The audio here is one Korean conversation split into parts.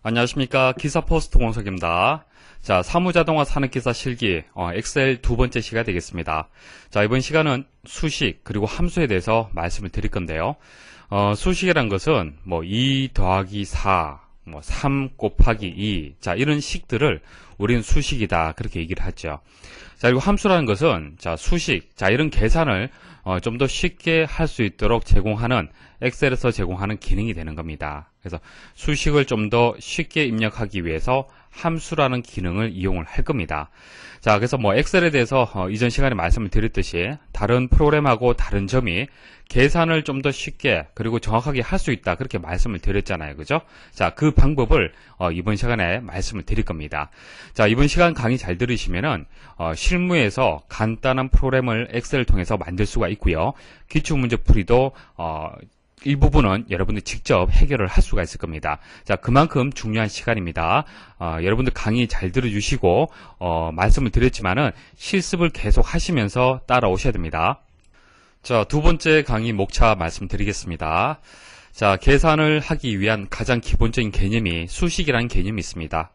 안녕하십니까. 기사포스트 공석입니다. 자, 사무자동화 산업기사 실기 엑셀 두 번째 시간 되겠습니다. 자, 이번 시간은 수식 그리고 함수에 대해서 말씀을 드릴 건데요. 수식이란 것은 2 더하기 4, 3 곱하기 2, 자, 이런 식들을 우리는 수식이다 그렇게 얘기를 하죠. 자, 그리고 함수라는 것은 자, 수식, 자, 이런 계산을 좀 더 쉽게 할 수 있도록 제공하는 엑셀에서 제공하는 기능이 되는 겁니다. 그래서 수식을 좀 더 쉽게 입력하기 위해서 함수라는 기능을 이용을 할 겁니다. 자, 그래서 엑셀에 대해서 이전 시간에 말씀을 드렸듯이 다른 프로그램하고 다른 점이 계산을 좀 더 쉽게 그리고 정확하게 할 수 있다 그렇게 말씀을 드렸잖아요. 그죠? 자, 그 방법을 이번 시간에 말씀을 드릴 겁니다. 자, 이번 시간 강의 잘 들으시면은 실무에서 간단한 프로그램을 엑셀을 통해서 만들 수가 있고요. 기출문제 풀이도 일부분은 여러분들 직접 해결을 할 수가 있을 겁니다. 자, 그만큼 중요한 시간입니다. 여러분들 강의 잘 들어주시고 말씀을 드렸지만은 실습을 계속 하시면서 따라오셔야 됩니다. 자, 두 번째 강의 목차 말씀드리겠습니다. 자, 계산을 하기 위한 가장 기본적인 개념이 수식이라는 개념이 있습니다.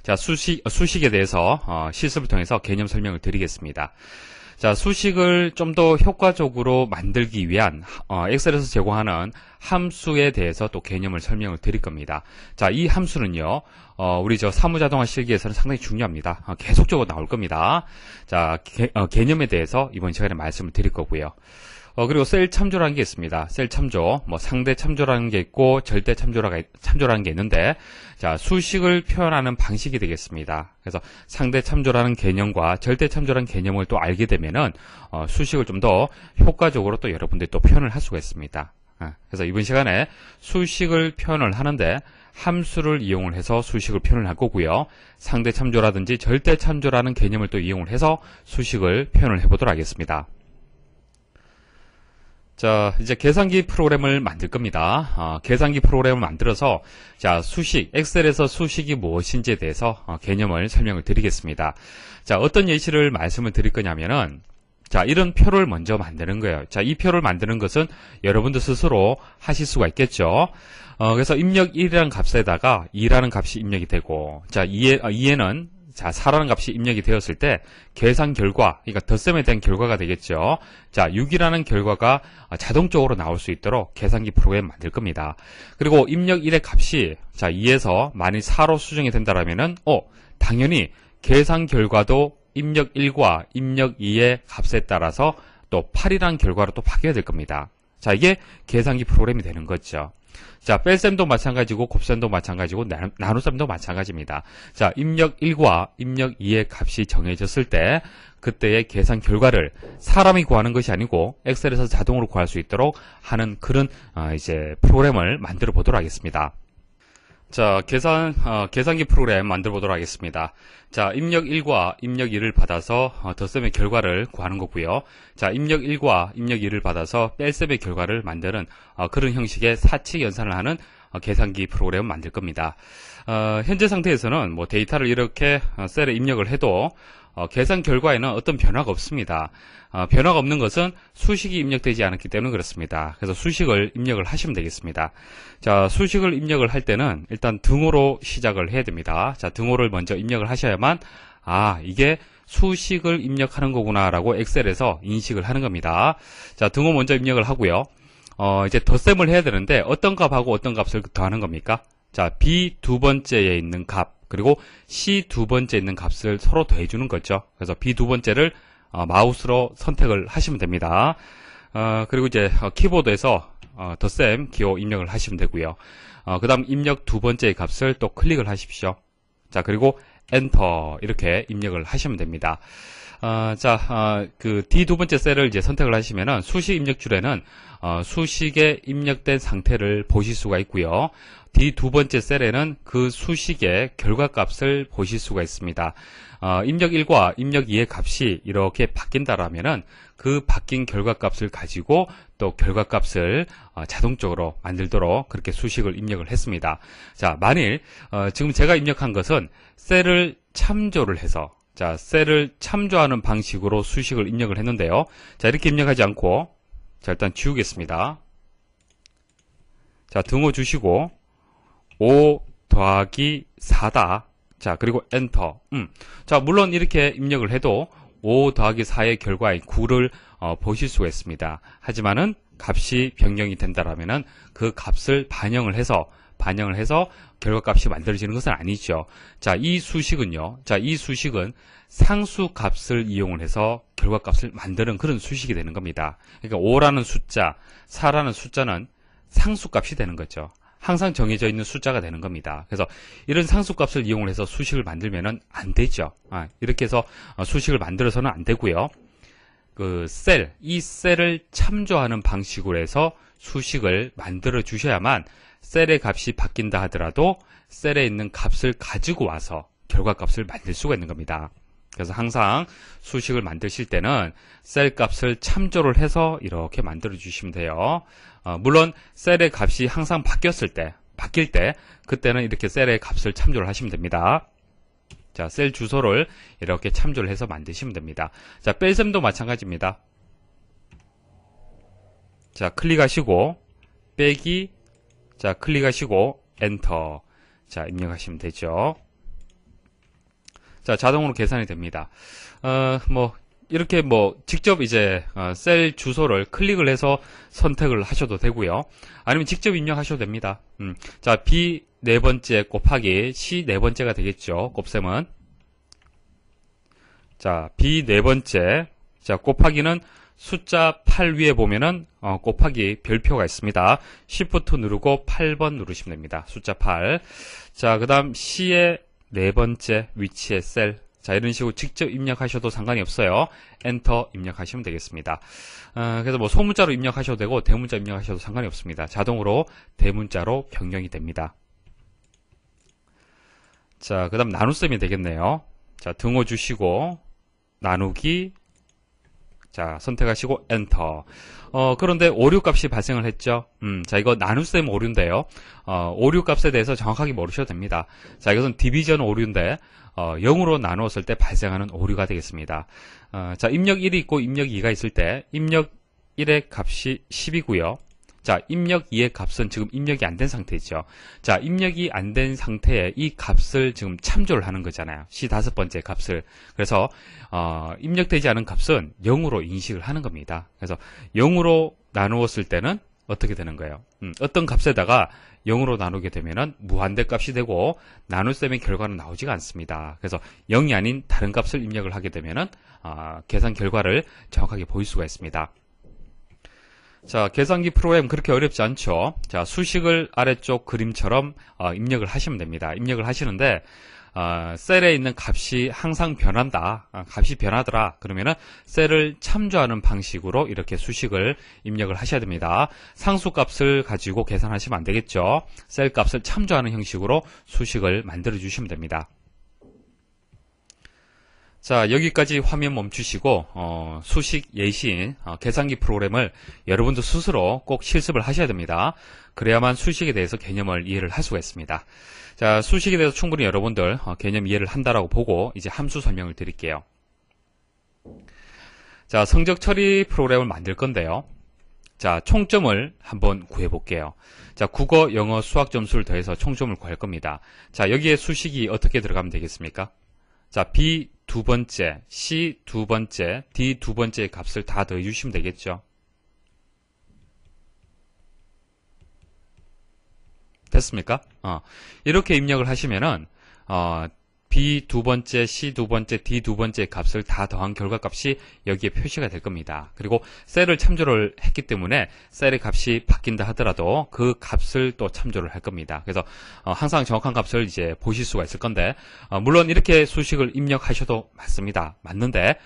자, 수식에 대해서 실습을 통해서 개념 설명을 드리겠습니다. 자, 수식을 좀 더 효과적으로 만들기 위한 엑셀에서 제공하는 함수에 대해서 또 개념을 설명을 드릴 겁니다. 자, 이 함수는요, 우리 사무자동화 실기에서는 상당히 중요합니다. 계속적으로 나올 겁니다. 자, 개념에 대해서 이번 시간에 말씀을 드릴 거고요. 그리고 셀 참조라는 게 있습니다. 셀 참조, 상대 참조라는 게 있고 절대 참조라는 게 있는데, 자, 수식을 표현하는 방식이 되겠습니다. 그래서 상대 참조라는 개념과 절대 참조라는 개념을 또 알게 되면은 수식을 좀 더 효과적으로 또 여러분들이 또 표현을 할 수가 있습니다. 그래서 이번 시간에 수식을 표현을 하는데 함수를 이용을 해서 수식을 표현을 할 거고요. 상대 참조라든지 절대 참조라는 개념을 또 이용을 해서 수식을 표현을 해보도록 하겠습니다. 자, 이제 계산기 프로그램을 만들 겁니다. 계산기 프로그램을 만들어서 자, 엑셀에서 수식이 무엇인지에 대해서 개념을 설명을 드리겠습니다. 자, 어떤 예시를 말씀을 드릴 거냐면은 자, 이런 표를 먼저 만드는 거예요. 자, 이 표를 만드는 것은 여러분들 스스로 하실 수가 있겠죠. 그래서 입력 1이라는 값에다가 2라는 값이 입력이 되고, 자, 2에는 자, 4라는 값이 입력이 되었을 때 계산 결과, 그러니까 덧셈에 대한 결과가 되겠죠. 자, 6이라는 결과가 자동적으로 나올 수 있도록 계산기 프로그램 만들 겁니다. 그리고 입력 1의 값이 자, 2에서 만일 4로 수정이 된다라면은 당연히 계산 결과도 입력 1과 입력 2의 값에 따라서 또 8이라는 결과로 또 바뀌어야 될 겁니다. 자, 이게 계산기 프로그램이 되는 거죠. 자, 뺄셈도 마찬가지고 곱셈도 마찬가지고 나눗셈도 마찬가지입니다. 자, 입력 1과 입력 2의 값이 정해졌을 때 그때의 계산 결과를 사람이 구하는 것이 아니고 엑셀에서 자동으로 구할 수 있도록 하는 그런 이제 프로그램을 만들어 보도록 하겠습니다. 자, 계산기 프로그램 만들어 보도록 하겠습니다. 자, 입력 1과 입력 2를 받아서 덧셈의 결과를 구하는 거고요. 자, 입력 1과 입력 2를 받아서 뺄셈의 결과를 만드는 그런 형식의 사칙 연산을 하는 계산기 프로그램을 만들 겁니다. 현재 상태에서는 데이터를 이렇게 셀에 입력을 해도 계산 결과에는 어떤 변화가 없습니다. 변화가 없는 것은 수식이 입력되지 않았기 때문에 그렇습니다. 그래서 수식을 입력을 하시면 되겠습니다. 자, 수식을 입력을 할 때는 일단 등호로 시작을 해야 됩니다. 자, 등호를 먼저 입력을 하셔야만 이게 수식을 입력하는 거구나 라고 엑셀에서 인식을 하는 겁니다. 자, 등호 먼저 입력을 하고요. 이제 덧셈을 해야 되는데 어떤 값하고 어떤 값을 더하는 겁니까? 자, B 두 번째에 있는 값 그리고 C 두 번째에 있는 값을 서로 더해주는 거죠. 그래서 B 두 번째를 마우스로 선택을 하시면 됩니다. 그리고 이제 키보드에서 덧셈 기호 입력을 하시면 되고요. 그 다음 입력 두 번째의 값을 또 클릭을 하십시오. 자, 그리고 엔터 이렇게 입력을 하시면 됩니다. 그 D 두 번째 셀을 이제 선택을 하시면은 수식 입력줄에는 수식에 입력된 상태를 보실 수가 있고요. D 두 번째 셀에는 그 수식의 결과값을 보실 수가 있습니다. 입력 1과 입력 2의 값이 이렇게 바뀐다라면은 그 바뀐 결과값을 가지고 또 결과값을 자동적으로 만들도록 그렇게 수식을 입력을 했습니다. 자, 만일 지금 제가 입력한 것은 셀을 참조를 해서 자, 셀을 참조하는 방식으로 수식을 입력을 했는데요. 자, 이렇게 입력하지 않고 자, 일단 지우겠습니다. 자, 등호 주시고 5 더하기 4다. 자, 그리고 엔터. 자, 물론 이렇게 입력을 해도 5 더하기 4의 결과인 9를 보실 수가 있습니다. 하지만은 값이 변경이 된다라면은 그 값을 반영을 해서 결과값이 만들어지는 것은 아니죠. 자, 이 수식은요. 자, 이 수식은 상수 값을 이용을 해서 결과값을 만드는 그런 수식이 되는 겁니다. 그러니까 5라는 숫자, 4라는 숫자는 상수 값이 되는 거죠. 항상 정해져 있는 숫자가 되는 겁니다. 그래서 이런 상수값을 이용을 해서 수식을 만들면은 안 되죠. 이렇게 해서 수식을 만들어서는 안 되고요. 이 셀을 참조하는 방식으로 해서 수식을 만들어 주셔야만 셀의 값이 바뀐다 하더라도 셀에 있는 값을 가지고 와서 결과값을 만들 수가 있는 겁니다. 그래서 항상 수식을 만드실 때는 셀 값을 참조를 해서 이렇게 만들어 주시면 돼요. 물론 셀의 값이 항상 바뀔 때 그때는 이렇게 셀의 값을 참조를 하시면 됩니다. 자, 셀 주소를 이렇게 참조를 해서 만드시면 됩니다. 자, 뺄셈도 마찬가지입니다. 자, 클릭하시고 빼기, 자, 클릭하시고 엔터. 자, 입력하시면 되죠. 자, 자동으로 계산이 됩니다. 이렇게 직접 이제 셀 주소를 클릭을 해서 선택을 하셔도 되고요. 아니면 직접 입력하셔도 됩니다. 자, B 네 번째 곱하기 C 네 번째가 되겠죠. 곱셈은. 자, B 네 번째. 자, 곱하기는 숫자 8 위에 보면은 곱하기 별표가 있습니다. Shift 누르고 8번 누르시면 됩니다. 숫자 8. 자, 그 다음 C의 네 번째 위치의 셀. 자, 이런 식으로 직접 입력하셔도 상관이 없어요. 엔터 입력하시면 되겠습니다. 그래서 소문자로 입력하셔도 되고 대문자 입력하셔도 상관이 없습니다. 자동으로 대문자로 변경이 됩니다. 자, 그 다음 나눗셈이 되겠네요. 자, 등호 주시고 나누기, 자, 선택하시고 엔터. 그런데 오류 값이 발생을 했죠. 자, 이거 나눗셈 오류인데요. 오류 값에 대해서 정확하게 모르셔도 됩니다. 자, 이것은 디비전 오류인데 0으로 나누었을 때 발생하는 오류가 되겠습니다. 자, 입력 1이 있고 입력 2가 있을 때 입력 1의 값이 10이고요. 자, 입력 2의 값은 지금 입력이 안 된 상태죠. 자, 입력이 안 된 상태에 이 값을 지금 참조를 하는 거잖아요. C 다섯 번째 값을. 그래서 입력되지 않은 값은 0으로 인식을 하는 겁니다. 그래서 0으로 나누었을 때는 어떻게 되는 거예요? 어떤 값에다가 0으로 나누게 되면은 무한대 값이 되고 나눗셈의 결과는 나오지가 않습니다. 그래서 0이 아닌 다른 값을 입력을 하게 되면은 계산 결과를 정확하게 보일 수가 있습니다. 자, 계산기 프로그램 그렇게 어렵지 않죠. 자, 수식을 아래쪽 그림처럼 입력을 하시면 됩니다. 입력을 하시는데 셀에 있는 값이 항상 변한다. 값이 변하더라. 그러면은 셀을 참조하는 방식으로 이렇게 수식을 입력을 하셔야 됩니다. 상수 값을 가지고 계산하시면 안 되겠죠. 셀 값을 참조하는 형식으로 수식을 만들어 주시면 됩니다. 자, 여기까지 화면 멈추시고 수식 예시인 계산기 프로그램을 여러분도 스스로 꼭 실습을 하셔야 됩니다. 그래야만 수식에 대해서 개념을 이해를 할 수가 있습니다. 자, 수식에 대해서 충분히 여러분들 개념 이해를 한다라고 보고 이제 함수 설명을 드릴게요. 자, 성적 처리 프로그램을 만들 건데요. 자, 총점을 한번 구해 볼게요. 자, 국어, 영어, 수학 점수를 더해서 총점을 구할 겁니다. 자, 여기에 수식이 어떻게 들어가면 되겠습니까? 자, B 두 번째, C 두 번째, D 두 번째 값을 다 더해 주시면 되겠죠. 됐습니까? 이렇게 입력을 하시면은 B 두 번째, C 두 번째, D 두 번째 값을 다 더한 결과값이 여기에 표시가 될 겁니다. 그리고 셀을 참조를 했기 때문에 셀의 값이 바뀐다 하더라도 그 값을 또 참조를 할 겁니다. 그래서 항상 정확한 값을 이제 보실 수가 있을 건데 물론 이렇게 수식을 입력하셔도 맞는데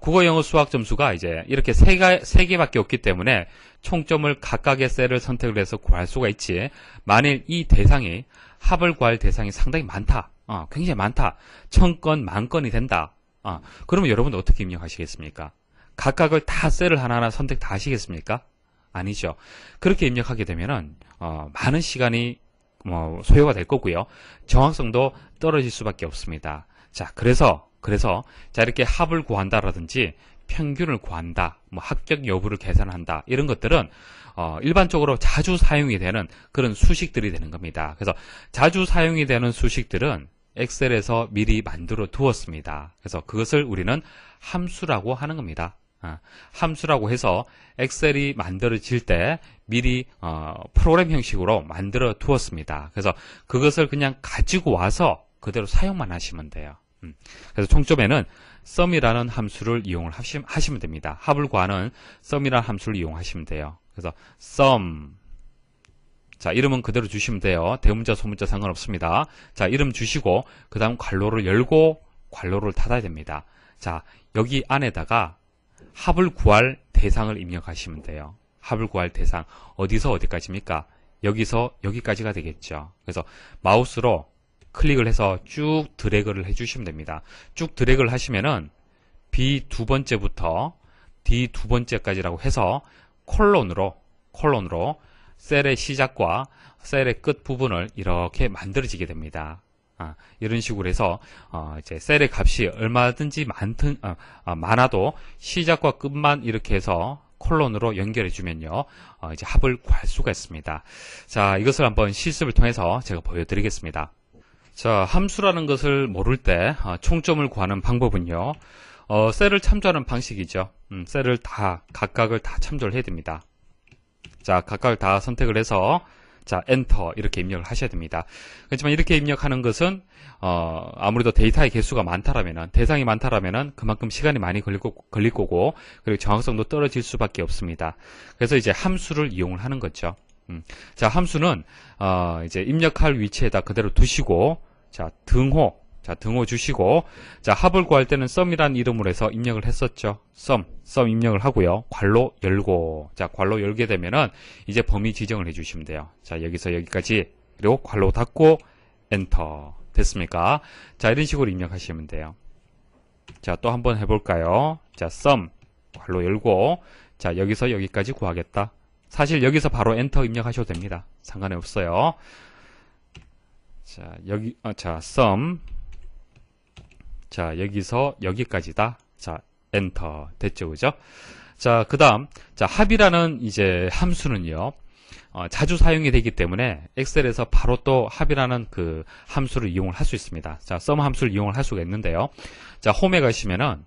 국어, 영어, 수학 점수가 이제 이렇게 세 개밖에 없기 때문에 총점을 각각의 셀을 선택을 해서 구할 수가 있지, 만일 이 대상이 합을 구할 대상이 상당히 많다. 굉장히 많다. 1000건, 10,000건이 된다. 그러면 여러분은 어떻게 입력하시겠습니까? 각각을 다 셀을 하나하나 선택 다 하시겠습니까? 아니죠. 그렇게 입력하게 되면은 많은 시간이 소요가 될 거고요. 정확성도 떨어질 수밖에 없습니다. 자, 그래서 자, 이렇게 합을 구한다라든지 평균을 구한다, 뭐 합격 여부를 계산한다, 이런 것들은 일반적으로 자주 사용이 되는 그런 수식들이 되는 겁니다. 그래서 자주 사용이 되는 수식들은 엑셀에서 미리 만들어 두었습니다. 그래서 그것을 우리는 함수라고 하는 겁니다. 함수라고 해서 엑셀이 만들어질 때 미리 프로그램 형식으로 만들어 두었습니다. 그래서 그것을 그냥 가지고 와서 그대로 사용만 하시면 돼요. 그래서 총점에는 sum이라는 함수를 이용을 하시면 됩니다. 합을 구하는 sum이라는 함수를 이용하시면 돼요. 그래서 sum, 자, 이름은 그대로 주시면 돼요. 대문자, 소문자 상관없습니다. 자, 이름 주시고 그 다음 괄호를 열고 괄호를 닫아야 됩니다. 자, 여기 안에다가 합을 구할 대상을 입력하시면 돼요. 합을 구할 대상, 어디서 어디까지입니까? 여기서 여기까지가 되겠죠. 그래서 마우스로 클릭을 해서 쭉 드래그를 해주시면 됩니다. 쭉 드래그를 하시면은 B 두 번째부터 D 두 번째까지라고 해서 콜론으로 셀의 시작과 셀의 끝 부분을 이렇게 만들어지게 됩니다. 이런 식으로 해서 이제 셀의 값이 얼마든지 많아도 시작과 끝만 이렇게 해서 콜론으로 연결해 주면요, 이제 합을 구할 수가 있습니다. 자, 이것을 한번 실습을 통해서 제가 보여드리겠습니다. 자, 함수라는 것을 모를 때 총점을 구하는 방법은요, 셀을 참조하는 방식이죠. 셀을 각각을 다 참조를 해야 됩니다. 자, 각각을 다 선택을 해서 자, 엔터 이렇게 입력을 하셔야 됩니다. 그렇지만 이렇게 입력하는 것은 아무래도 데이터의 개수가 많다라면은, 대상이 많다라면은 그만큼 시간이 많이 걸릴 거고, 그리고 정확성도 떨어질 수밖에 없습니다. 그래서 이제 함수를 이용을 하는 거죠. 자, 함수는 이제 입력할 위치에다 그대로 두시고, 자, 등호 주시고, 자, 합을 구할 때는 sum이라는 이름으로 해서 입력을 했었죠. sum 입력을 하고요. 괄호 열고, 자, 괄호 열게 되면은 이제 범위 지정을 해주시면 돼요. 자, 여기서 여기까지, 그리고 괄호 닫고 엔터. 됐습니까? 자, 이런 식으로 입력하시면 돼요. 자, 또 한번 해볼까요? 자, sum 괄호 열고, 자, 여기서 여기까지 구하겠다. 사실 여기서 바로 엔터 입력하셔도 됩니다. 상관이 없어요. 자, 자, sum. 자, 여기서 여기까지다. 자, 엔터. 됐죠, 그죠? 자, 그 다음, 자, 합이라는 이제 함수는요, 자주 사용이 되기 때문에 엑셀에서 바로 또 합이라는 그 함수를 이용을 할 수 있습니다. 자, sum 함수를 이용을 할 수가 있는데요. 자, 홈에 가시면은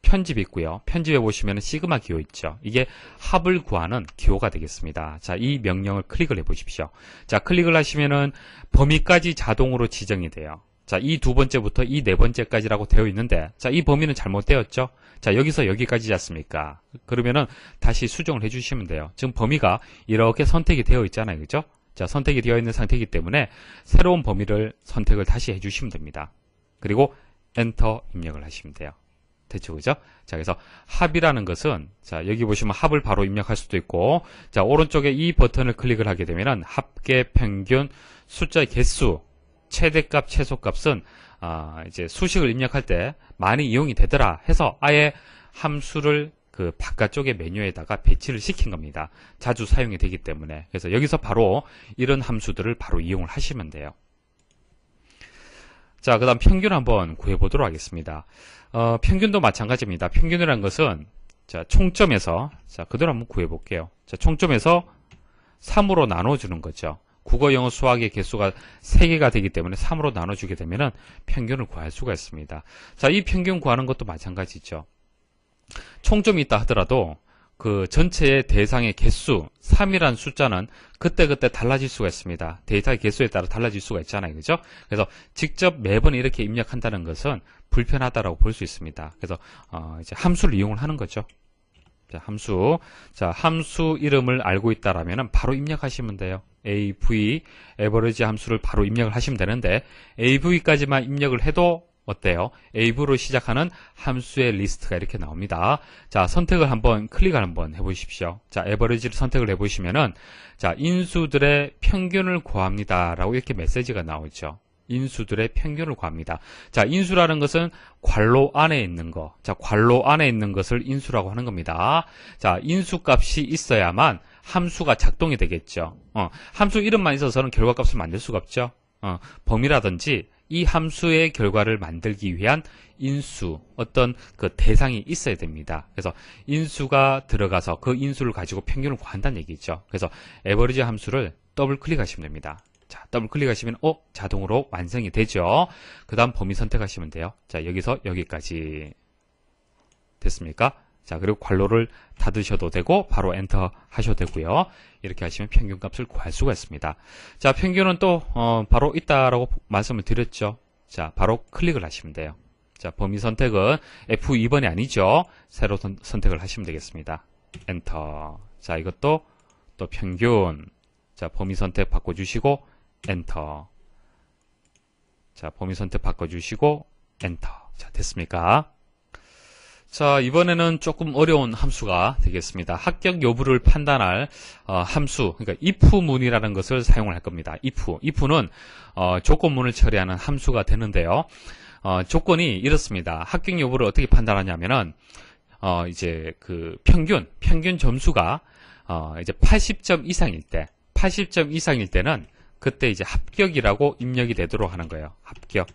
편집 있고요. 편집해 보시면 시그마 기호 있죠. 이게 합을 구하는 기호가 되겠습니다. 자, 이 명령을 클릭을 해 보십시오. 자, 클릭을 하시면은 범위까지 자동으로 지정이 돼요. 자, 이 두 번째부터 이 네 번째까지라고 되어 있는데, 자, 이 범위는 잘못되었죠. 자, 여기서 여기까지지 않습니까? 그러면은 다시 수정을 해주시면 돼요. 지금 범위가 이렇게 선택이 되어 있잖아요, 그죠? 자, 선택이 되어 있는 상태이기 때문에 새로운 범위를 선택을 다시 해주시면 됩니다. 그리고 엔터 입력을 하시면 돼요. 됐죠, 그죠? 자, 그래서 합이라는 것은, 자, 여기 보시면 합을 바로 입력할 수도 있고, 자, 오른쪽에 이 버튼을 클릭을 하게 되면은 합계, 평균, 숫자의 개수, 최대값, 최소값은 이제 수식을 입력할 때 많이 이용이 되더라 해서 아예 함수를 그 바깥쪽의 메뉴에다가 배치를 시킨 겁니다. 자주 사용이 되기 때문에. 그래서 여기서 바로 이런 함수들을 바로 이용을 하시면 돼요. 자, 그 다음 평균 한번 구해보도록 하겠습니다. 평균도 마찬가지입니다. 평균이라는 것은, 자, 총점에서, 자, 그대로 한번 구해볼게요. 자, 총점에서 3으로 나눠주는 거죠. 국어, 영어, 수학의 개수가 3개가 되기 때문에 3으로 나눠주게 되면은 평균을 구할 수가 있습니다. 자, 이 평균 구하는 것도 마찬가지죠. 총점이 있다 하더라도 그 전체의 대상의 개수 3이라는 숫자는 그때그때 달라질 수가 있습니다. 데이터의 개수에 따라 달라질 수가 있잖아요, 그죠? 그래서 직접 매번 이렇게 입력한다는 것은 불편하다라고 볼 수 있습니다. 그래서 이제 함수를 이용을 하는 거죠. 자, 함수. 자, 함수 이름을 알고 있다라면 바로 입력하시면 돼요. AV, average 함수를 바로 입력을 하시면 되는데, AV까지만 입력을 해도 어때요? AV로 시작하는 함수의 리스트가 이렇게 나옵니다. 자, 선택을 한번, 클릭을 한번 해보십시오. 자, average를 선택을 해보시면은, 자, 인수들의 평균을 구합니다. 라고 이렇게 메시지가 나오죠. 인수들의 평균을 구합니다. 자, 인수라는 것은 괄호 안에 있는 거. 자, 괄호 안에 있는 것을 인수라고 하는 겁니다. 자, 인수 값이 있어야만 함수가 작동이 되겠죠. 함수 이름만 있어서는 결과값을 만들 수가 없죠. 범위라든지 이 함수의 결과를 만들기 위한 인수, 어떤 그 대상이 있어야 됩니다. 그래서 인수가 들어가서 그 인수를 가지고 평균을 구한다는 얘기죠. 그래서 에버리지 함수를 더블 클릭하시면 됩니다. 자, 더블 클릭하시면 자동으로 완성이 되죠. 그 다음 범위 선택하시면 돼요. 자, 여기서 여기까지 됐습니까? 자, 그리고 괄호를 닫으셔도 되고 바로 엔터 하셔도 되고요. 이렇게 하시면 평균값을 구할 수가 있습니다. 자, 평균은 또 바로 있다라고 말씀을 드렸죠. 자, 바로 클릭을 하시면 돼요. 자, 범위 선택은 F2번이 아니죠. 새로 선택을 하시면 되겠습니다. 엔터. 자, 이것도 또 평균. 자, 범위 선택 바꿔주시고 엔터. 자, 범위 선택 바꿔주시고 엔터. 자, 됐습니까? 자, 이번에는 조금 어려운 함수가 되겠습니다. 합격 여부를 판단할 함수, 그러니까 if문이라는 것을 사용을 할 겁니다. if는 조건문을 처리하는 함수가 되는데요. 조건이 이렇습니다. 합격 여부를 어떻게 판단하냐면은 이제 그 평균 점수가 이제 80점 이상일 때, 80점 이상일 때는 그때 이제 합격이라고 입력이 되도록 하는 거예요. 합격.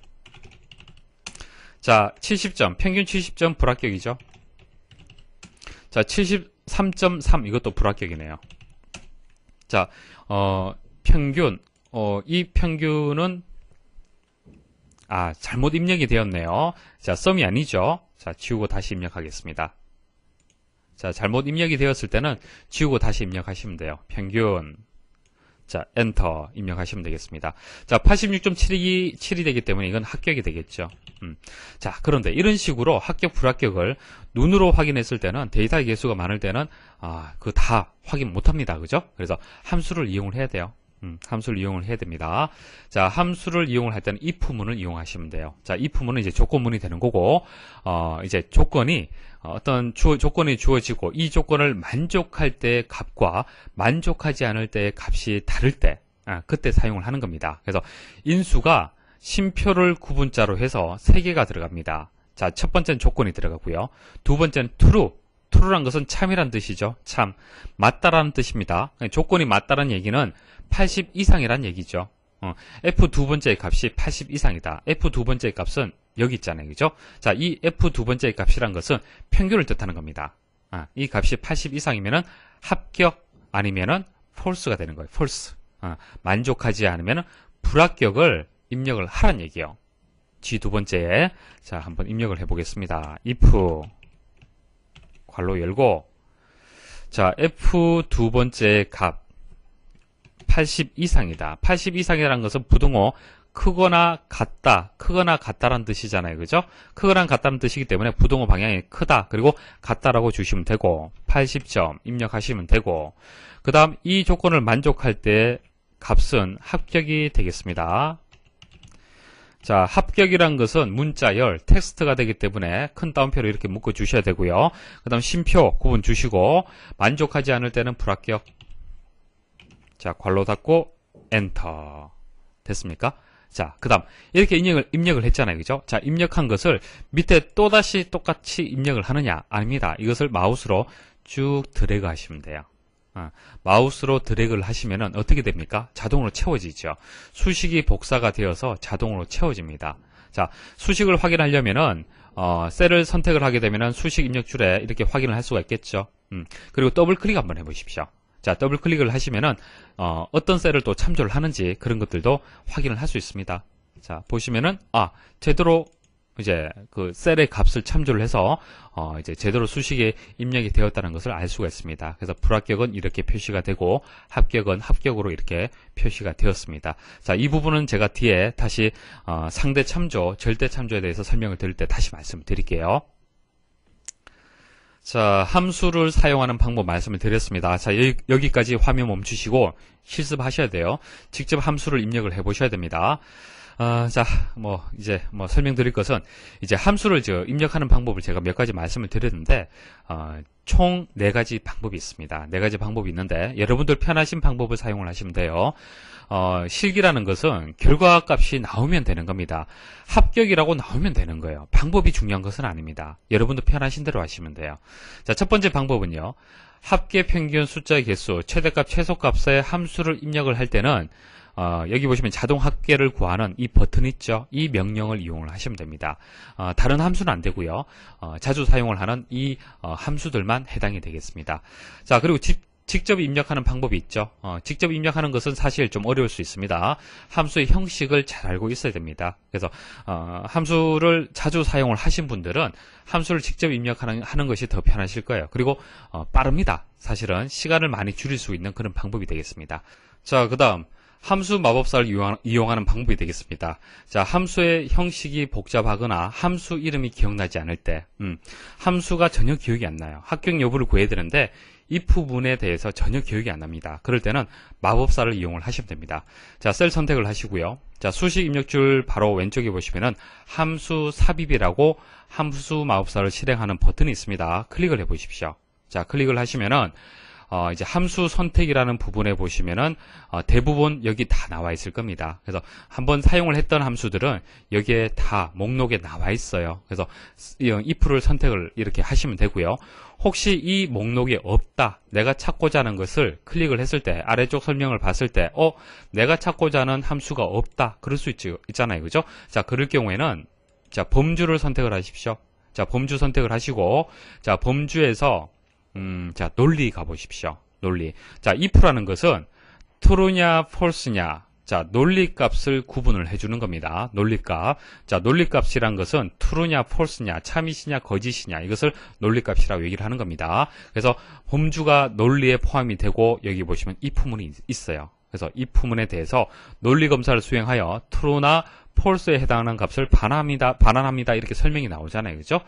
자, 70점, 평균 70점 불합격이죠. 자, 73.3 이것도 불합격이네요. 자, 평균, 이 평균은 잘못 입력이 되었네요. 자, 썸이 아니죠. 자, 지우고 다시 입력하겠습니다. 자, 잘못 입력이 되었을 때는 지우고 다시 입력하시면 돼요. 평균. 자, 엔터 입력하시면 되겠습니다. 자, 86.7이 되기 때문에 이건 합격이 되겠죠. 자, 그런데 이런 식으로 합격, 불합격을 눈으로 확인했을 때는 데이터의 개수가 많을 때는 그거 다 확인 못 합니다. 그죠? 그래서 함수를 이용을 해야 돼요. 함수를 이용을 해야 됩니다. 자, 함수를 이용을 할 때는 if문을 이용하시면 돼요. 자, if문은 이제 조건문이 되는 거고, 이제 조건이, 어떤 조건이 주어지고, 이 조건을 만족할 때의 값과 만족하지 않을 때의 값이 다를 때, 그때 사용을 하는 겁니다. 그래서 인수가 심표를 구분자로 해서 3개가 들어갑니다. 자, 첫 번째는 조건이 들어가고요. 두 번째는 true. true란 것은 참이란 뜻이죠. 참. 맞다라는 뜻입니다. 조건이 맞다라는 얘기는 80 이상이란 얘기죠. F 두 번째의 값이 80 이상이다. F 두 번째의 값은 여기 있잖아요. 그죠? 자, 이 F 두 번째의 값이란 것은 평균을 뜻하는 겁니다. 이 값이 80 이상이면은 합격 아니면은 false가 되는 거예요. false. 만족하지 않으면은 불합격을 입력을 하란 얘기예요. G 두 번째에 자, 한번 입력을 해보겠습니다. if 괄호 열고 자, F 두 번째 값 80 이상이다. 80 이상이라는 것은 부등호 크거나 같다라는 뜻이잖아요. 그죠? 크거나 같다는 뜻이기 때문에 부등호 방향이 크다. 그리고 같다라고 주시면 되고 80점 입력하시면 되고 그 다음 이 조건을 만족할 때 값은 합격이 되겠습니다. 자, 합격이란 것은 문자열, 텍스트가 되기 때문에 큰 따옴표로 이렇게 묶어 주셔야 되고요. 그 다음 심표 구분 주시고 만족하지 않을 때는 불합격. 자, 괄호 닫고 엔터. 됐습니까? 자, 그 다음 이렇게 입력을 했잖아요. 그죠? 자, 입력한 것을 밑에 또다시 똑같이 입력을 하느냐? 아닙니다. 이것을 마우스로 쭉 드래그 하시면 돼요. 마우스로 드래그를 하시면은 어떻게 됩니까? 자동으로 채워지죠. 수식이 복사가 되어서 자동으로 채워집니다. 자, 수식을 확인하려면은 셀을 선택을 하게 되면은 수식 입력줄에 이렇게 확인을 할 수가 있겠죠. 그리고 더블 클릭 한번 해보십시오. 자, 더블 클릭을 하시면은 어떤 셀을 또 참조를 하는지 그런 것들도 확인을 할 수 있습니다. 자, 보시면은 제대로 이제 그 셀의 값을 참조를 해서 이제 제대로 수식에 입력이 되었다는 것을 알 수가 있습니다. 그래서 불합격은 이렇게 표시가 되고 합격은 합격으로 이렇게 표시가 되었습니다. 자, 이 부분은 제가 뒤에 다시 상대 참조, 절대 참조에 대해서 설명을 드릴 때 다시 말씀드릴게요. 자, 함수를 사용하는 방법 말씀을 드렸습니다. 자, 여기까지 화면 멈추시고 실습하셔야 돼요. 직접 함수를 입력을 해 보셔야 됩니다. 자, 이제 설명드릴 것은, 이제 함수를 입력하는 방법을 제가 몇 가지 말씀을 드렸는데, 총 4가지 방법이 있습니다. 4가지 방법이 있는데, 여러분들 편하신 방법을 사용을 하시면 돼요. 실기라는 것은 결과값이 나오면 되는 겁니다. 합격이라고 나오면 되는 거예요. 방법이 중요한 것은 아닙니다. 여러분도 편하신 대로 하시면 돼요. 자, 첫 번째 방법은요. 합계 평균 숫자의 개수, 최대값, 최소값의 함수를 입력을 할 때는, 여기 보시면 자동 합계를 구하는 이 버튼 있죠? 이 명령을 이용을 하시면 됩니다. 다른 함수는 안 되고요. 자주 사용을 하는 이 함수들만 해당이 되겠습니다. 자, 그리고 직접 입력하는 방법이 있죠. 직접 입력하는 것은 사실 좀 어려울 수 있습니다. 함수의 형식을 잘 알고 있어야 됩니다. 그래서 함수를 자주 사용을 하신 분들은 함수를 직접 입력하는 것이 더 편하실 거예요. 그리고 빠릅니다. 사실은 시간을 많이 줄일 수 있는 그런 방법이 되겠습니다. 자, 그 다음 함수 마법사를 이용하는 방법이 되겠습니다. 자, 함수의 형식이 복잡하거나 함수 이름이 기억나지 않을 때, 함수가 전혀 기억이 안 나요. 합격 여부를 구해야 되는데 이 부분에 대해서 전혀 기억이 안 납니다. 그럴 때는 마법사를 이용을 하시면 됩니다. 자, 셀 선택을 하시고요. 자, 수식 입력줄 바로 왼쪽에 보시면은 함수 삽입이라고 함수 마법사를 실행하는 버튼이 있습니다. 클릭을 해 보십시오. 자, 클릭을 하시면은 이제 함수 선택이라는 부분에 보시면은 대부분 여기 다 나와 있을 겁니다. 그래서 한번 사용을 했던 함수들은 여기에 다 목록에 나와 있어요. 그래서 if를 선택을 이렇게 하시면 되고요. 혹시 이 목록이 없다, 내가 찾고자 하는 것을 클릭을 했을 때, 아래쪽 설명을 봤을 때, 내가 찾고자 하는 함수가 없다, 그럴 수 있잖아요. 그죠? 자, 그럴 경우에는, 자, 범주를 선택을 하십시오. 자, 범주 선택을 하시고, 자, 범주에서, 자, 논리 가보십시오. 논리. 자, if라는 것은 true냐, false냐, 자, 논리값을 구분을 해주는 겁니다. 논리값. 자, 논리값이란 것은 true냐, false냐, 참이시냐, 거짓이냐, 이것을 논리값이라고 얘기를 하는 겁니다. 그래서 범주가 논리에 포함이 되고 여기 보시면 if문이 있어요. 그래서 if문에 대해서 논리 검사를 수행하여 true나 false에 해당하는 값을 반환합니다. 이렇게 설명이 나오잖아요. 그죠?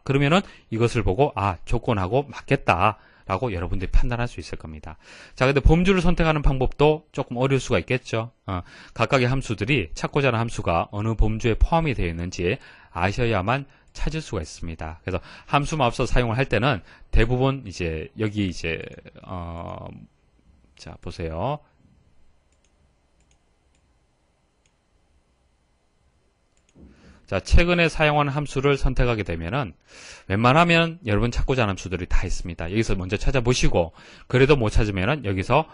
그러면은 이것을 보고, 조건하고 맞겠다. 라고 여러분들이 판단할 수 있을 겁니다. 자, 근데 범주를 선택하는 방법도 조금 어려울 수가 있겠죠. 각각의 함수들이 찾고자 하는 함수가 어느 범주에 포함이 되어 있는지 아셔야만 찾을 수가 있습니다. 그래서 함수 마법사 사용을 할 때는 대부분 이제 여기 이제 자, 보세요. 자, 최근에 사용하는 함수를 선택하게 되면은 웬만하면 여러분 찾고자 하는 함수들이 다 있습니다. 여기서 먼저 찾아보시고, 그래도 못 찾으면은 여기서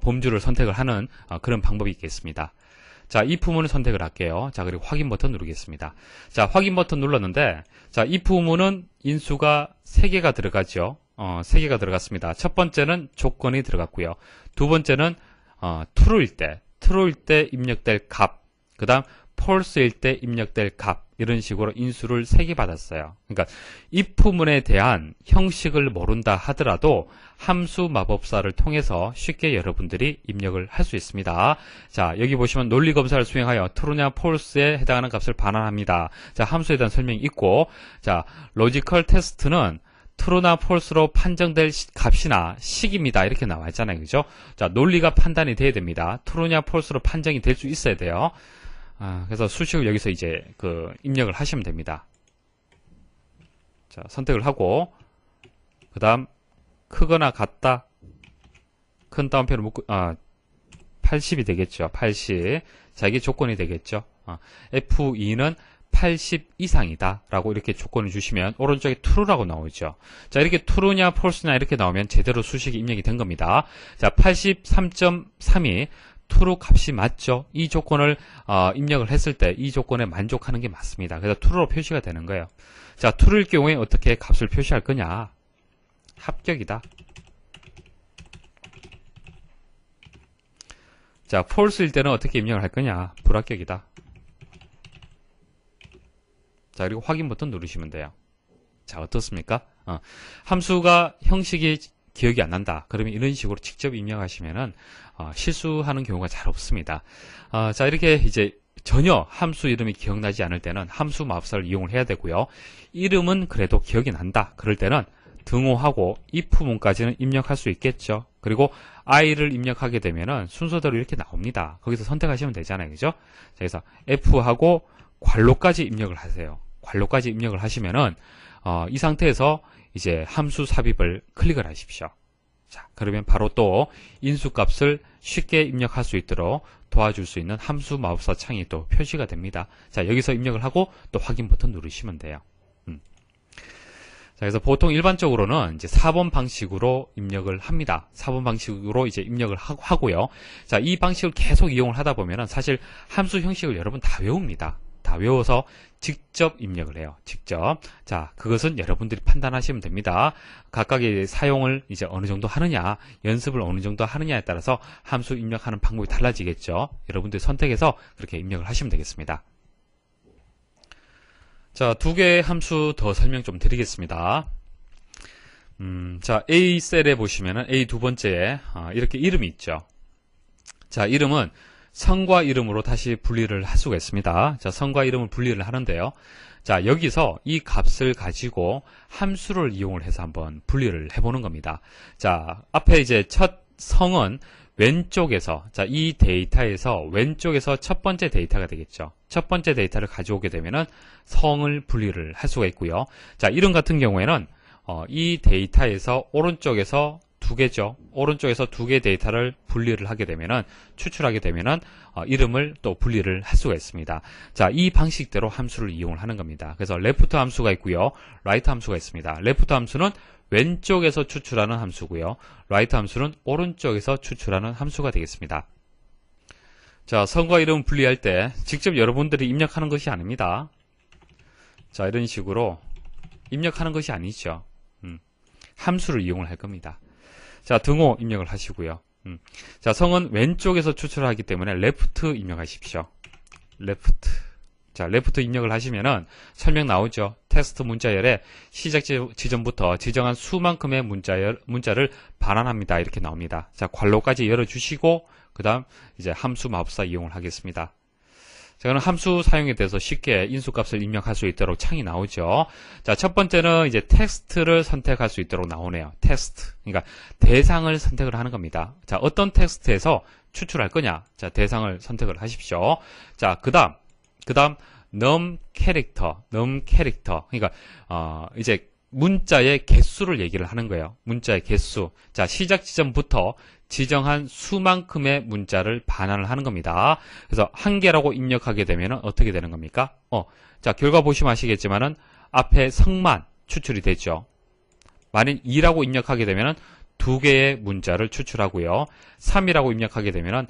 범주를 선택을 하는 그런 방법이 있겠습니다. 자, if문을 선택을 할게요. 자, 그리고 확인 버튼 누르겠습니다. 자, 확인 버튼 눌렀는데, 자, if문은 인수가 3개가 들어가죠. 3개가 들어갔습니다. 첫 번째는 조건이 들어갔고요. 두 번째는 true일 때 입력될 값, 그 다음 false일 때 입력될 값, 이런 식으로 인수를 3개 받았어요. 그러니까 if문에 대한 형식을 모른다 하더라도 함수 마법사를 통해서 쉽게 여러분들이 입력을 할 수 있습니다. 자, 여기 보시면 논리 검사를 수행하여 true냐 false에 해당하는 값을 반환합니다. 자, 함수에 대한 설명이 있고, 자, 로지컬 테스트는 true나 false로 판정될 값이나 식입니다. 이렇게 나와 있잖아요. 그죠? 자, 논리가 판단이 돼야 됩니다. true냐 false로 판정이 될 수 있어야 돼요. 그래서 수식을 여기서 이제 입력을 하시면 됩니다. 자, 선택을 하고, 그 다음, 크거나 같다, 큰 따옴표를 묶고, 80이 되겠죠. 80. 자, 이게 조건이 되겠죠. F2는 80 이상이다 라고 이렇게 조건을 주시면 오른쪽에 true라고 나오죠. 자, 이렇게 true냐 false냐 이렇게 나오면 제대로 수식이 입력이 된 겁니다. 자, 83.3이 true 값이 맞죠? 이 조건을 입력을 했을 때 이 조건에 만족하는 게 맞습니다. 그래서 true로 표시가 되는 거예요. 자, true일 경우에 어떻게 값을 표시할 거냐? 합격이다. 자, false일 때는 어떻게 입력을 할 거냐? 불합격이다. 자, 그리고 확인 버튼 누르시면 돼요. 자, 어떻습니까? 함수가 형식이 기억이 안 난다. 그러면 이런 식으로 직접 입력하시면은 실수하는 경우가 잘 없습니다. 자, 이렇게 이제 전혀 함수 이름이 기억나지 않을 때는 함수 마법사를 이용을 해야 되고요. 이름은 그래도 기억이 난다. 그럴 때는 등호하고 if문까지는 입력할 수 있겠죠. 그리고 i를 입력하게 되면은 순서대로 이렇게 나옵니다. 거기서 선택하시면 되잖아요. 그죠? 자, 그래서 f하고 괄호까지 입력을 하세요. 괄호까지 입력을 하시면은 이 상태에서 이제 함수 삽입을 클릭을 하십시오. 자, 그러면 바로 또 인수값을 쉽게 입력할 수 있도록 도와줄 수 있는 함수 마법사 창이 또 표시가 됩니다. 자, 여기서 입력을 하고 또 확인 버튼 누르시면 돼요. 자, 그래서 보통 일반적으로는 이제 4번 방식으로 입력을 합니다. 4번 방식으로 이제 입력을 하고요. 자, 이 방식을 계속 이용을 하다 보면은 사실 함수 형식을 여러분 다 외웁니다. 다 외워서 직접 입력을 해요. 직접. 자, 그것은 여러분들이 판단하시면 됩니다. 각각의 사용을 이제 어느 정도 하느냐, 연습을 어느 정도 하느냐에 따라서 함수 입력하는 방법이 달라지겠죠. 여러분들이 선택해서 그렇게 입력을 하시면 되겠습니다. 자, 두 개의 함수 더 설명 좀 드리겠습니다. 자, A 셀에 보시면은 A 두 번째에 이렇게 이름이 있죠. 자, 이름은 성과 이름으로 다시 분리를 할 수가 있습니다. 자, 성과 이름을 분리를 하는데요. 자, 여기서 이 값을 가지고 함수를 이용을 해서 한번 분리를 해보는 겁니다. 자, 앞에 이제 첫 성은 왼쪽에서, 자, 이 데이터에서 왼쪽에서 첫 번째 데이터가 되겠죠. 첫 번째 데이터를 가져오게 되면은 성을 분리를 할 수가 있고요. 자, 이름 같은 경우에는 이 데이터에서 오른쪽에서 두 개죠. 오른쪽에서 두 개의 데이터를 분리를 하게 되면은, 추출하게 되면은 이름을 또 분리를 할 수가 있습니다. 자, 이 방식대로 함수를 이용을 하는 겁니다. 그래서 left 함수가 있고요, right 함수가 있습니다. left 함수는 왼쪽에서 추출하는 함수고요, right 함수는 오른쪽에서 추출하는 함수가 되겠습니다. 자, 성과 이름 분리할 때 직접 여러분들이 입력하는 것이 아닙니다. 자, 이런 식으로 입력하는 것이 아니죠. 함수를 이용을 할 겁니다. 자, 등호 입력을 하시고요. 자, 성은 왼쪽에서 추출하기 때문에 left 입력하십시오. left. 자, left 입력을 하시면은 설명 나오죠. 텍스트 문자열에 시작 지점부터 지정한 수만큼의 문자를 반환합니다. 이렇게 나옵니다. 자, 괄호까지 열어주시고, 그 다음 이제 함수 마법사 이용을 하겠습니다. 자, 그럼 함수 사용에 대해서 쉽게 인수값을 입력할 수 있도록 창이 나오죠. 자, 첫 번째는 이제 텍스트를 선택할 수 있도록 나오네요. 텍스트. 그러니까 대상을 선택을 하는 겁니다. 자, 어떤 텍스트에서 추출할 거냐? 자, 대상을 선택을 하십시오. 자, 그 다음 num 캐릭터. 그러니까 이제 문자의 개수를 얘기를 하는 거예요. 문자의 개수. 자, 시작 지점부터 지정한 수만큼의 문자를 반환을 하는 겁니다. 그래서 한 개라고 입력하게 되면 어떻게 되는 겁니까? 자, 결과 보시면 아시겠지만은 앞에 성만 추출이 되죠. 만일 2라고 입력하게 되면은 두 개의 문자를 추출하고요. 3이라고 입력하게 되면은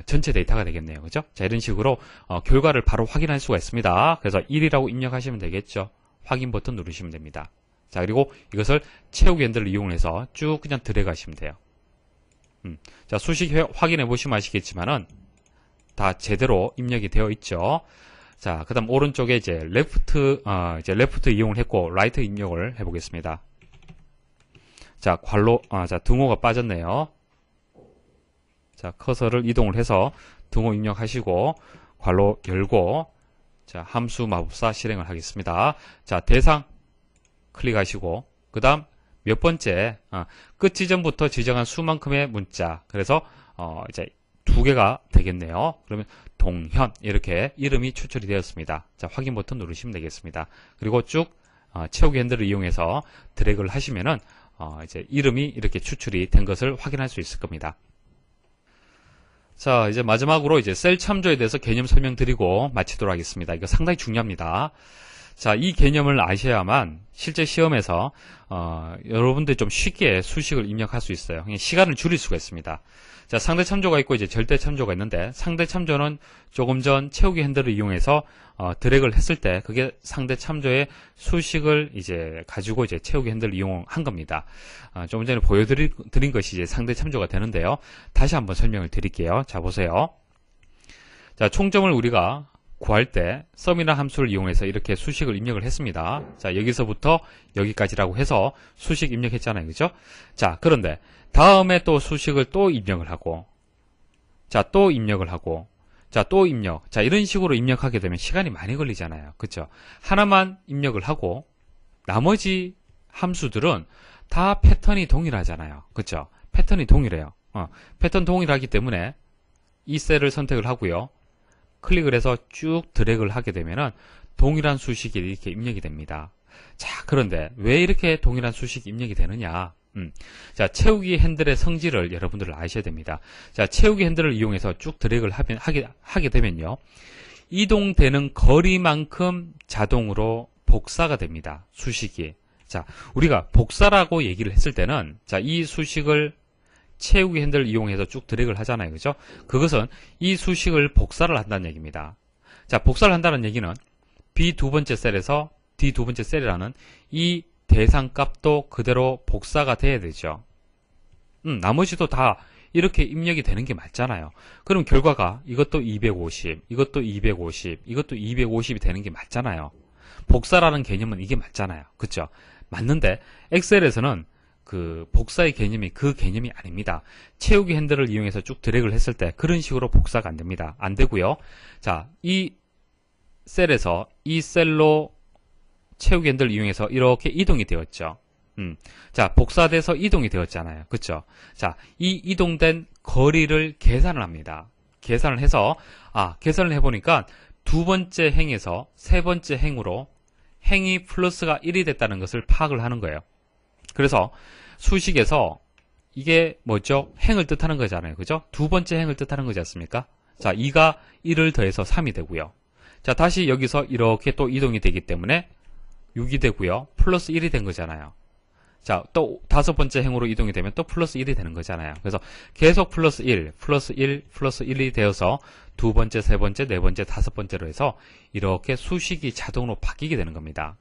전체 데이터가 되겠네요. 그죠? 자, 이런 식으로 결과를 바로 확인할 수가 있습니다. 그래서 1이라고 입력하시면 되겠죠. 확인 버튼 누르시면 됩니다. 자, 그리고 이것을 채우기 핸들을 이용해서 쭉 그냥 들어가시면 돼요. 자, 수식 확인해 보시면 아시겠지만은 다 제대로 입력이 되어 있죠. 자, 그 다음 오른쪽에 이제 레프트 이용을 했고, 라이트 입력을 해 보겠습니다. 자, 자, 등호가 빠졌네요. 자, 커서를 이동을 해서 등호 입력하시고, 괄호 열고, 자, 함수 마법사 실행을 하겠습니다. 자, 대상 클릭하시고, 그 다음 몇 번째, 끝 지점부터 지정한 수만큼의 문자. 그래서, 이제 두 개가 되겠네요. 그러면 동현, 이렇게 이름이 추출이 되었습니다. 자, 확인 버튼 누르시면 되겠습니다. 그리고 쭉, 채우기 핸들을 이용해서 드래그를 하시면은, 이제 이름이 이렇게 추출이 된 것을 확인할 수 있을 겁니다. 자, 이제 마지막으로 이제 셀 참조에 대해서 개념 설명드리고 마치도록 하겠습니다. 이거 상당히 중요합니다. 자, 이 개념을 아셔야만 실제 시험에서 여러분들이 좀 쉽게 수식을 입력할 수 있어요. 그냥 시간을 줄일 수가 있습니다. 자, 상대 참조가 있고 이제 절대 참조가 있는데, 상대 참조는 조금 전 채우기 핸들을 이용해서 드래그를 했을 때 그게 상대 참조의 수식을 이제 가지고 이제 채우기 핸들을 이용한 겁니다. 조금 전에 보여드린 것이 이제 상대 참조가 되는데요. 다시 한번 설명을 드릴게요. 자, 보세요. 자, 총점을 우리가 구할 때 썸이라는 함수를 이용해서 이렇게 수식을 입력을 했습니다. 자, 여기서부터 여기까지라고 해서 수식 입력했잖아요. 그죠? 자, 그런데 다음에 또 수식을 또 입력을 하고, 자, 또 입력을 하고, 자, 또 입력. 자, 이런 식으로 입력하게 되면 시간이 많이 걸리잖아요. 그죠? 하나만 입력을 하고 나머지 함수들은 다 패턴이 동일하잖아요. 그죠? 패턴이 동일해요. 패턴 동일하기 때문에 이 셀을 선택을 하고요. 클릭을 해서 쭉 드래그를 하게 되면은 동일한 수식이 이렇게 입력이 됩니다. 자, 그런데 왜 이렇게 동일한 수식이 입력이 되느냐? 자, 채우기 핸들의 성질을 여러분들 아셔야 됩니다. 자, 채우기 핸들을 이용해서 쭉 드래그를 하게 되면요, 이동되는 거리만큼 자동으로 복사가 됩니다. 수식이. 자, 우리가 복사라고 얘기를 했을 때는, 자, 이 수식을 채우기 핸들을 이용해서 쭉 드래그를 하잖아요. 그죠? 그것은 이 수식을 복사를 한다는 얘기입니다. 자, 복사를 한다는 얘기는 B 두 번째 셀에서 D 두 번째 셀이라는 이 대상 값도 그대로 복사가 돼야 되죠. 나머지도 다 이렇게 입력이 되는 게 맞잖아요. 그럼 결과가 이것도 250, 이것도 250, 이것도 250이 되는 게 맞잖아요. 복사라는 개념은 이게 맞잖아요. 그쵸? 맞는데 엑셀에서는 그 복사의 개념이 그 개념이 아닙니다. 채우기 핸들을 이용해서 쭉 드래그를 했을 때 그런 식으로 복사가 안 됩니다. 안 되고요. 자, 이 셀에서 이 셀로 채우기 핸들을 이용해서 이렇게 이동이 되었죠. 자, 복사돼서 이동이 되었잖아요. 그쵸? 자, 이 이동된 거리를 계산을 합니다. 계산을 해서, 계산을 해보니까 두 번째 행에서 세 번째 행으로 행이 플러스가 1이 됐다는 것을 파악을 하는 거예요. 그래서 수식에서 이게 뭐죠? 행을 뜻하는 거잖아요. 그죠? 두 번째 행을 뜻하는 거지 않습니까? 자, 2가 1을 더해서 3이 되고요. 자, 다시 여기서 이렇게 또 이동이 되기 때문에 6이 되고요. 플러스 1이 된 거잖아요. 자, 또 다섯 번째 행으로 이동이 되면 또 플러스 1이 되는 거잖아요. 그래서 계속 플러스 1, 플러스 1, 플러스 1이 되어서 두 번째, 세 번째, 네 번째, 다섯 번째로 해서 이렇게 수식이 자동으로 바뀌게 되는 겁니다.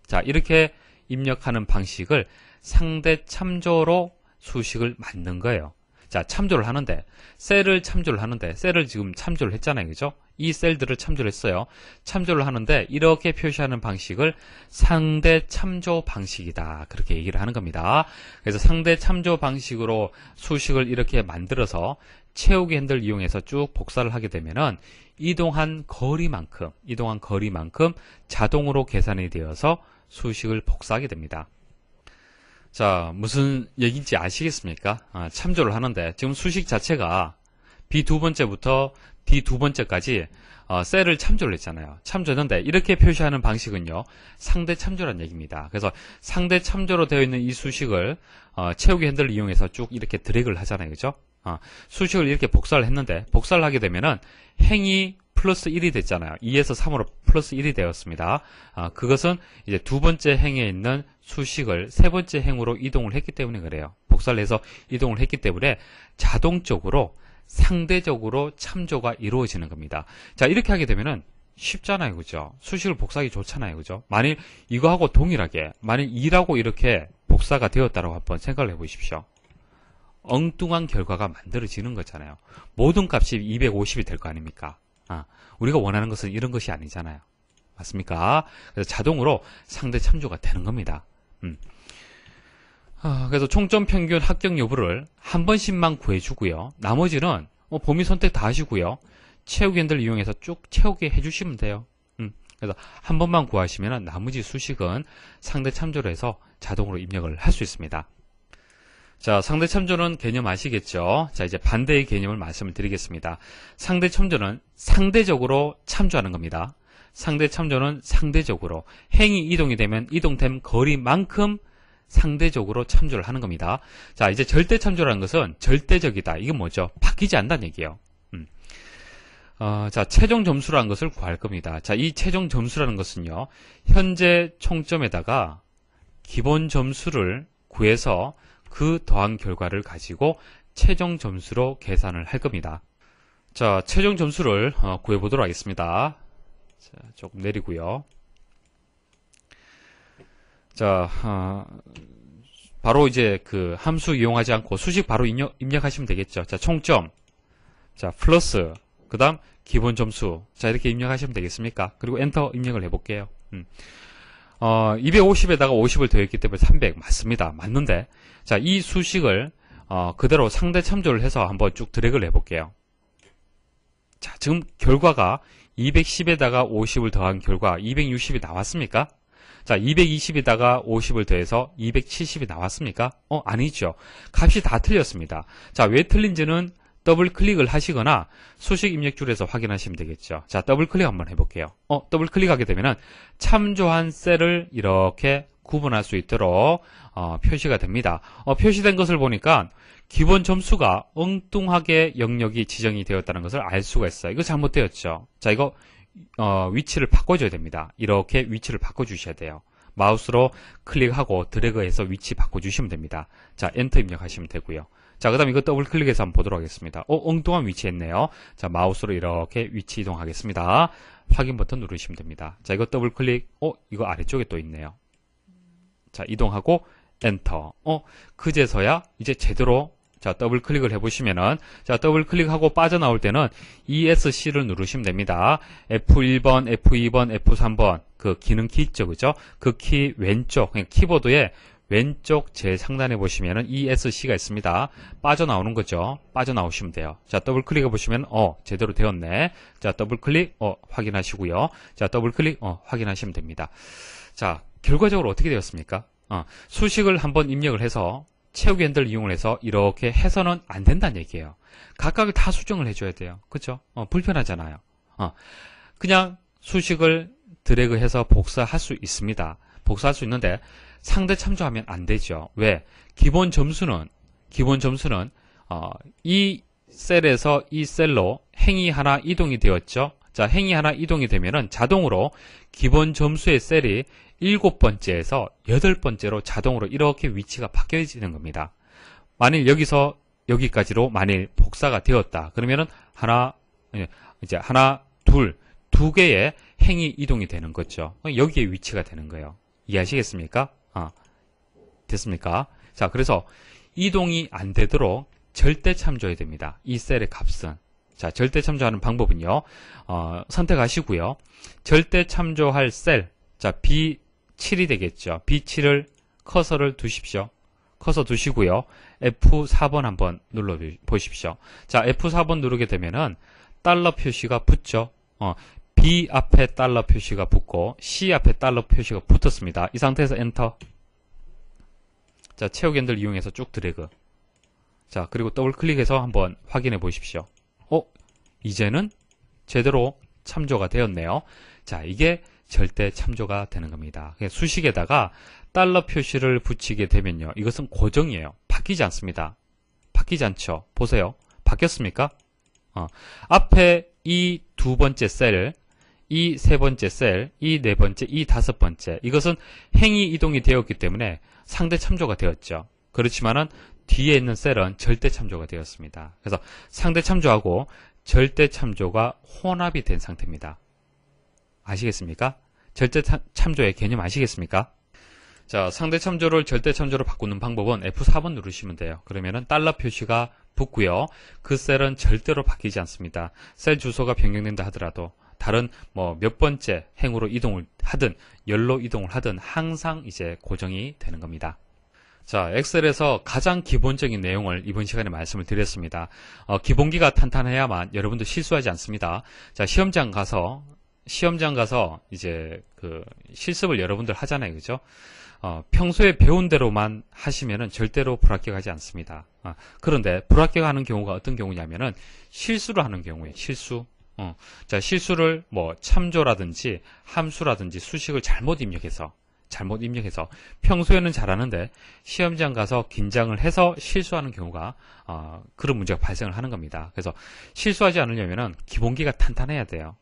자, 이렇게 입력하는 방식을 상대 참조로 수식을 만든 거예요. 자, 참조를 하는데, 셀을 참조를 하는데, 셀을 지금 참조를 했잖아요. 그죠? 이 셀들을 참조를 했어요. 참조를 하는데, 이렇게 표시하는 방식을 상대 참조 방식이다. 그렇게 얘기를 하는 겁니다. 그래서 상대 참조 방식으로 수식을 이렇게 만들어서 채우기 핸들을 이용해서 쭉 복사를 하게 되면은, 이동한 거리만큼 자동으로 계산이 되어서 수식을 복사하게 됩니다. 자, 무슨 얘기인지 아시겠습니까? 참조를 하는데 지금 수식 자체가 B 두 번째부터 D 두 번째까지 셀을 참조를 했잖아요. 참조했는데 이렇게 표시하는 방식은요, 상대 참조란 얘기입니다. 그래서 상대 참조로 되어 있는 이 수식을 채우기 핸들을 이용해서 쭉 이렇게 드래그를 하잖아요. 그죠? 수식을 이렇게 복사를 했는데, 복사를 하게 되면은 행이 플러스 1이 됐잖아요. 2에서 3으로 플러스 1이 되었습니다. 그것은 이제 두 번째 행에 있는 수식을 세 번째 행으로 이동을 했기 때문에 그래요. 복사를 해서 이동을 했기 때문에 자동적으로 상대적으로 참조가 이루어지는 겁니다. 자, 이렇게 하게 되면은 쉽잖아요. 그죠? 수식을 복사하기 좋잖아요. 그죠? 만일 이거하고 동일하게, 만일 2라고 이렇게 복사가 되었다고 한번 생각을 해 보십시오. 엉뚱한 결과가 만들어지는 거잖아요. 모든 값이 250이 될 거 아닙니까? 우리가 원하는 것은 이런 것이 아니잖아요. 맞습니까? 그래서 자동으로 상대 참조가 되는 겁니다. 그래서 총점 평균 합격 여부를 한 번씩만 구해주고요. 나머지는 범위 선택 다 하시고요. 채우기 핸들을 이용해서 쭉 채우게 해주시면 돼요. 그래서 한 번만 구하시면 나머지 수식은 상대 참조로 해서 자동으로 입력을 할 수 있습니다. 자, 상대 참조는 개념 아시겠죠? 자, 이제 반대의 개념을 말씀을 드리겠습니다. 상대 참조는 상대적으로 참조하는 겁니다. 상대 참조는 상대적으로 행이 이동이 되면 이동된 거리만큼 상대적으로 참조를 하는 겁니다. 자, 이제 절대 참조라는 것은 절대적이다. 이건 뭐죠? 바뀌지 않는다는 얘기예요. 자, 최종 점수라는 것을 구할 겁니다. 자, 이 최종 점수라는 것은요, 현재 총점에다가 기본 점수를 구해서 그 더한 결과를 가지고 최종 점수로 계산을 할 겁니다. 자, 최종 점수를 구해보도록 하겠습니다. 자, 조금 내리고요. 자, 바로 이제 그 함수 이용하지 않고 수식 바로 입력하시면 되겠죠. 자, 총점, 자, 플러스, 그 다음 기본 점수. 자, 이렇게 입력하시면 되겠습니까? 그리고 엔터 입력을 해볼게요. 250에다가 50을 더했기 때문에 300 맞습니다. 맞는데, 자, 이 수식을 그대로 상대 참조를 해서 한번 쭉 드래그를 해볼게요. 자, 지금 결과가 210에다가 50을 더한 결과 260이 나왔습니까? 자, 220에다가 50을 더해서 270이 나왔습니까? 아니죠. 값이 다 틀렸습니다. 자, 왜 틀린지는 더블 클릭을 하시거나 수식 입력줄에서 확인하시면 되겠죠. 자, 더블 클릭 한번 해볼게요. 더블 클릭하게 되면은 참조한 셀을 이렇게 구분할 수 있도록 표시가 됩니다. 표시된 것을 보니까 기본 점수가 엉뚱하게 영역이 지정이 되었다는 것을 알 수가 있어요. 이거 잘못되었죠. 자, 이거 위치를 바꿔줘야 됩니다. 이렇게 위치를 바꿔주셔야 돼요. 마우스로 클릭하고 드래그해서 위치 바꿔주시면 됩니다. 자, 엔터 입력하시면 되고요. 자, 그 다음 이거 더블 클릭해서 한번 보도록 하겠습니다. 엉뚱한 위치에 있네요. 자, 마우스로 이렇게 위치 이동하겠습니다. 확인 버튼 누르시면 됩니다. 자, 이거 더블 클릭, 이거 아래쪽에 또 있네요. 자, 이동하고 엔터. 그제서야 이제 제대로 자, 더블 클릭을 해보시면은, 자, 더블 클릭하고 빠져나올 때는 ESC를 누르시면 됩니다. F1번, F2번, F3번, 그 기능 키 있죠, 그죠? 그 키 왼쪽, 그냥 키보드에 왼쪽 제일 상단에 보시면은 ESC가 있습니다. 빠져나오는 거죠. 빠져나오시면 돼요. 자, 더블 클릭해 보시면, 제대로 되었네. 자, 더블 클릭, 확인하시고요. 자, 더블 클릭, 확인하시면 됩니다. 자, 결과적으로 어떻게 되었습니까? 수식을 한번 입력을 해서, 채우기 핸들 이용을 해서 이렇게 해서는 안 된다는 얘기예요. 각각을 다 수정을 해줘야 돼요. 그렇죠? 불편하잖아요. 그냥 수식을 드래그해서 복사할 수 있습니다. 복사할 수 있는데 상대 참조하면 안 되죠. 왜? 기본 점수는 이 셀에서 이 셀로 행이 하나 이동이 되었죠. 자, 행이 하나 이동이 되면은 자동으로 기본 점수의 셀이 7번째에서 8번째로 자동으로 이렇게 위치가 바뀌어지는 겁니다. 만일 여기서 여기까지로 만일 복사가 되었다. 그러면은 두 개의 행이 이동이 되는 거죠. 여기에 위치가 되는 거예요. 이해하시겠습니까? 됐습니까? 자, 그래서 이동이 안 되도록 절대 참조해야 됩니다. 이 셀의 값은. 자, 절대 참조하는 방법은요. 선택하시고요. 절대 참조할 셀. 자, B7이 되겠죠. B7을 커서를 두십시오. 커서 두시고요. F4번 한번 눌러 보십시오. 자, F4번 누르게 되면은 달러 표시가 붙죠. B 앞에 달러 표시가 붙고 C 앞에 달러 표시가 붙었습니다. 이 상태에서 엔터. 자, 채우기 핸들 이용해서 쭉 드래그. 자, 그리고 더블 클릭해서 한번 확인해 보십시오. 이제는 제대로 참조가 되었네요. 자, 이게 절대 참조가 되는 겁니다. 수식에다가 달러 표시를 붙이게 되면요. 이것은 고정이에요. 바뀌지 않습니다. 바뀌지 않죠. 보세요. 바뀌었습니까? 앞에 이 두 번째 셀, 이 세 번째 셀, 이 네 번째, 이 다섯 번째. 이것은 행이 이동이 되었기 때문에 상대 참조가 되었죠. 그렇지만은 뒤에 있는 셀은 절대 참조가 되었습니다. 그래서 상대 참조하고 절대 참조가 혼합이 된 상태입니다. 아시겠습니까? 절대 참조의 개념 아시겠습니까? 자, 상대 참조를 절대 참조로 바꾸는 방법은 F4번 누르시면 돼요. 그러면은 달러 표시가 붙고요. 그 셀은 절대로 바뀌지 않습니다. 셀 주소가 변경된다 하더라도 다른 몇 번째 행으로 이동을 하든 열로 이동을 하든 항상 이제 고정이 되는 겁니다. 자, 엑셀에서 가장 기본적인 내용을 이번 시간에 말씀을 드렸습니다. 기본기가 탄탄해야만 여러분도 실수하지 않습니다. 자, 시험장 가서 이제 그 실습을 여러분들 하잖아요. 그죠? 평소에 배운 대로만 하시면은 절대로 불합격하지 않습니다. 그런데 불합격하는 경우가 어떤 경우냐면은 실수를 하는 경우에 실수. 자, 실수를 참조라든지 함수라든지 수식을 잘못 입력해서 평소에는 잘하는데 시험장 가서 긴장을 해서 실수하는 경우가 그런 문제가 발생을 하는 겁니다. 그래서 실수하지 않으려면은 기본기가 탄탄해야 돼요.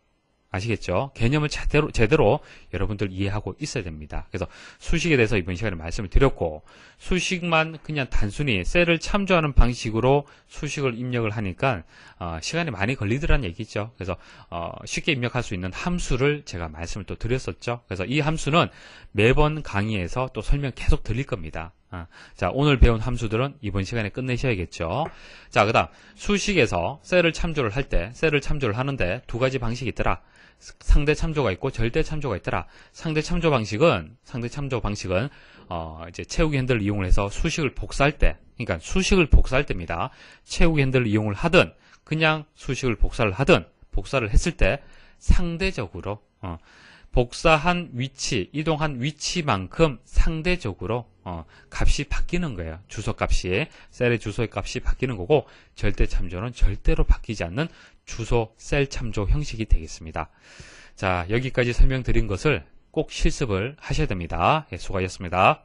아시겠죠? 개념을 제대로 여러분들 이해하고 있어야 됩니다. 그래서 수식에 대해서 이번 시간에 말씀을 드렸고, 수식만 그냥 단순히 셀을 참조하는 방식으로 수식을 입력을 하니까 시간이 많이 걸리더라는 얘기죠. 그래서 쉽게 입력할 수 있는 함수를 제가 말씀을 또 드렸었죠. 그래서 이 함수는 매번 강의에서 또 설명 계속 드릴 겁니다. 자, 오늘 배운 함수들은 이번 시간에 끝내셔야겠죠. 자, 그 다음 수식에서 셀을 참조를 하는데 두 가지 방식이 있더라. 상대 참조가 있고 절대 참조가 있더라. 상대 참조 방식은 이제 채우기 핸들을 이용을 해서 수식을 복사할 때, 그러니까 수식을 복사할 때입니다. 채우기 핸들을 이용을 하든 그냥 수식을 복사를 했을 때 상대적으로 복사한 위치, 이동한 위치만큼 상대적으로 값이 바뀌는 거예요. 주소값이, 셀의 주소의 값이 바뀌는 거고, 절대 참조는 절대로 바뀌지 않는 주소 셀 참조 형식이 되겠습니다. 자, 여기까지 설명드린 것을 꼭 실습을 하셔야 됩니다. 예, 수고하셨습니다.